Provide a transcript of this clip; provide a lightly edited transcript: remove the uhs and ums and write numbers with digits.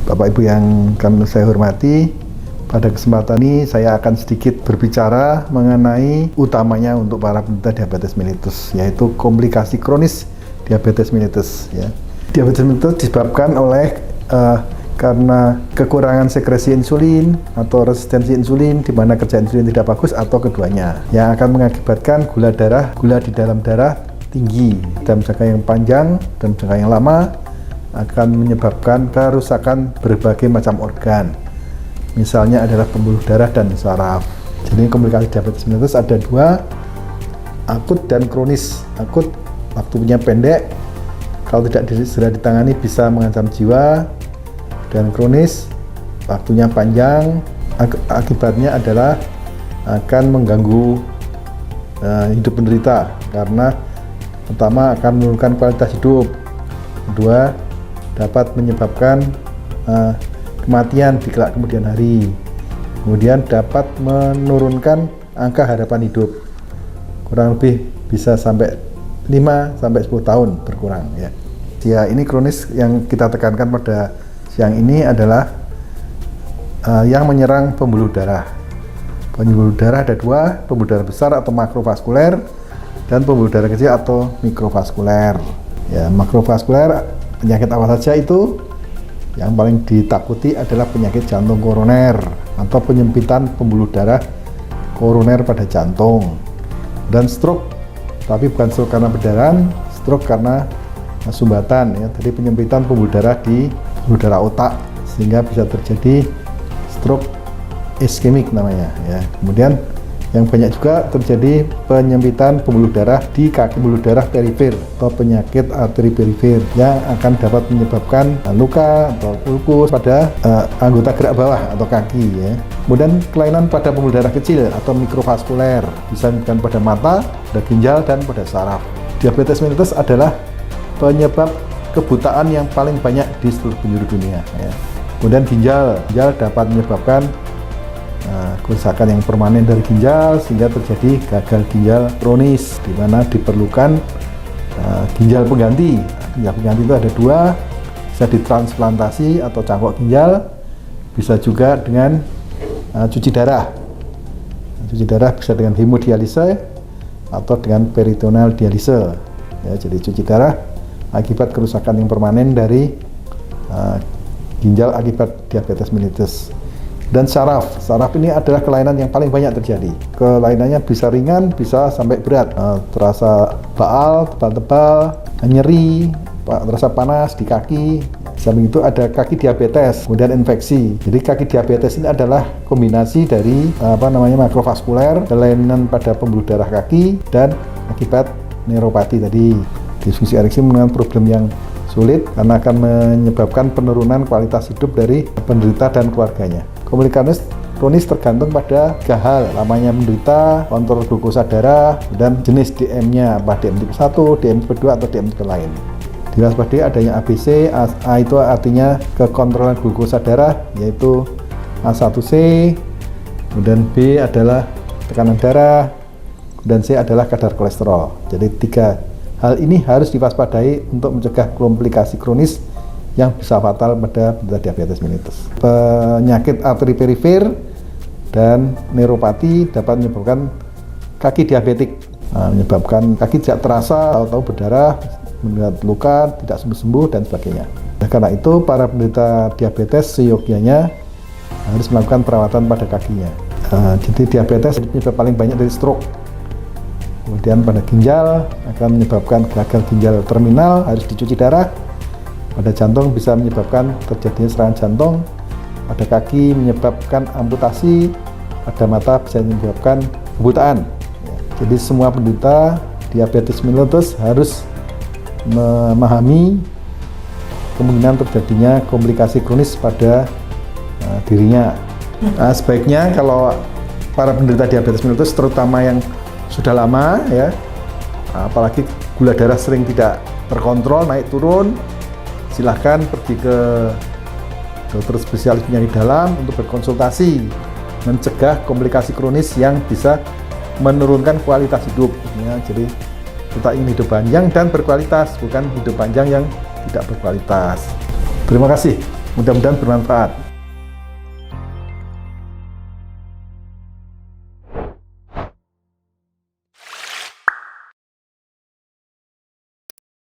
Bapak Ibu yang saya hormati, pada kesempatan ini saya akan sedikit berbicara mengenai utamanya untuk para penderita diabetes mellitus, yaitu komplikasi kronis diabetes mellitus. Ya. Diabetes mellitus disebabkan oleh karena kekurangan sekresi insulin atau resistensi insulin, di mana kerja insulin tidak bagus, atau keduanya, yang akan mengakibatkan gula di dalam darah tinggi dalam jangka yang panjang dan jangka yang lama, akan menyebabkan kerusakan berbagai macam organ. Misalnya adalah pembuluh darah dan saraf. Jadi komplikasi diabetes mellitus ada dua, akut dan kronis. Akut waktunya pendek, kalau tidak segera ditangani bisa mengancam jiwa, dan kronis waktunya panjang, akibatnya adalah akan mengganggu hidup penderita, karena pertama akan menurunkan kualitas hidup, kedua dapat menyebabkan kematian di kelak kemudian hari, kemudian dapat menurunkan angka harapan hidup, kurang lebih bisa sampai 5-10 tahun berkurang. Ya, ini kronis. Yang kita tekankan pada siang ini adalah yang menyerang pembuluh darah. Pembuluh darah ada dua, pembuluh darah besar atau makrovaskuler, dan pembuluh darah kecil atau mikrovaskuler. Ya, makrovaskuler penyakit apa saja itu? Yang paling ditakuti adalah penyakit jantung koroner atau penyempitan pembuluh darah koroner pada jantung, dan stroke, tapi bukan stroke karena perdarahan, stroke karena sumbatan. Ya, jadi penyempitan pembuluh darah di pembuluh darah otak, sehingga bisa terjadi stroke iskemik namanya. Ya, kemudian yang banyak juga terjadi penyempitan pembuluh darah di kaki, pembuluh darah perifer atau penyakit arteri perifer, yang akan dapat menyebabkan luka atau ulkus pada anggota gerak bawah atau kaki. Ya. Kemudian kelainan pada pembuluh darah kecil atau mikrovaskuler, bisa menyebabkan pada mata, pada ginjal, dan pada saraf. Diabetes mellitus adalah penyebab kebutaan yang paling banyak di seluruh penjuru dunia. Ya. Kemudian ginjal dapat menyebabkan kerusakan yang permanen dari ginjal, sehingga terjadi gagal ginjal kronis, di mana diperlukan ginjal pengganti. Ginjal pengganti itu ada dua, bisa ditransplantasi atau cangkok ginjal, bisa juga dengan cuci darah. Cuci darah bisa dengan hemodialisa atau dengan peritoneal dialisa. Ya, jadi cuci darah akibat kerusakan yang permanen dari ginjal akibat diabetes mellitus. Dan saraf ini adalah kelainan yang paling banyak terjadi. Kelainannya bisa ringan, bisa sampai berat. Terasa baal, tebal-tebal, nyeri, terasa panas di kaki. Samping itu ada kaki diabetes, kemudian infeksi. Jadi kaki diabetes ini adalah kombinasi dari makrovaskuler, kelainan pada pembuluh darah kaki, dan akibat neuropati tadi. Disfungsi ereksi merupakan problem yang sulit karena akan menyebabkan penurunan kualitas hidup dari penderita dan keluarganya. Komplikasi kronis tergantung pada 3 hal: lamanya menderita, kontrol glukosa darah, dan jenis DM-nya, apa DM tipe 1, DM tipe 2, atau DM tipe lain. Diwaspadai adanya ABC. A itu artinya kekontrolan glukosa darah, yaitu A1C, kemudian B adalah tekanan darah, dan C adalah kadar kolesterol. Jadi 3 hal ini harus diwaspadai untuk mencegah komplikasi kronis yang bisa fatal pada penderita diabetes mellitus. Penyakit arteri perifer dan neuropati dapat menyebabkan kaki diabetik, menyebabkan kaki tidak terasa, tahu-tahu berdarah, melihat luka, tidak sembuh-sembuh, dan sebagainya. Nah, karena itu para penderita diabetes seyogyanya harus melakukan perawatan pada kakinya. Jadi diabetes penyebab paling banyak dari stroke. Kemudian pada ginjal akan menyebabkan gagal ginjal terminal, harus dicuci darah. Pada jantung bisa menyebabkan terjadinya serangan jantung. Pada kaki menyebabkan amputasi. Pada mata bisa menyebabkan kebutaan. Jadi semua penderita diabetes mellitus harus memahami kemungkinan terjadinya komplikasi kronis pada dirinya. Sebaiknya kalau para penderita diabetes mellitus, terutama yang sudah lama, ya, apalagi gula darah sering tidak terkontrol, naik turun, silahkan pergi ke dokter spesialis penyakit dalam untuk berkonsultasi, mencegah komplikasi kronis yang bisa menurunkan kualitas hidup. Ya, jadi kita ingin hidup panjang dan berkualitas, bukan hidup panjang yang tidak berkualitas. Terima kasih. Mudah-mudahan bermanfaat.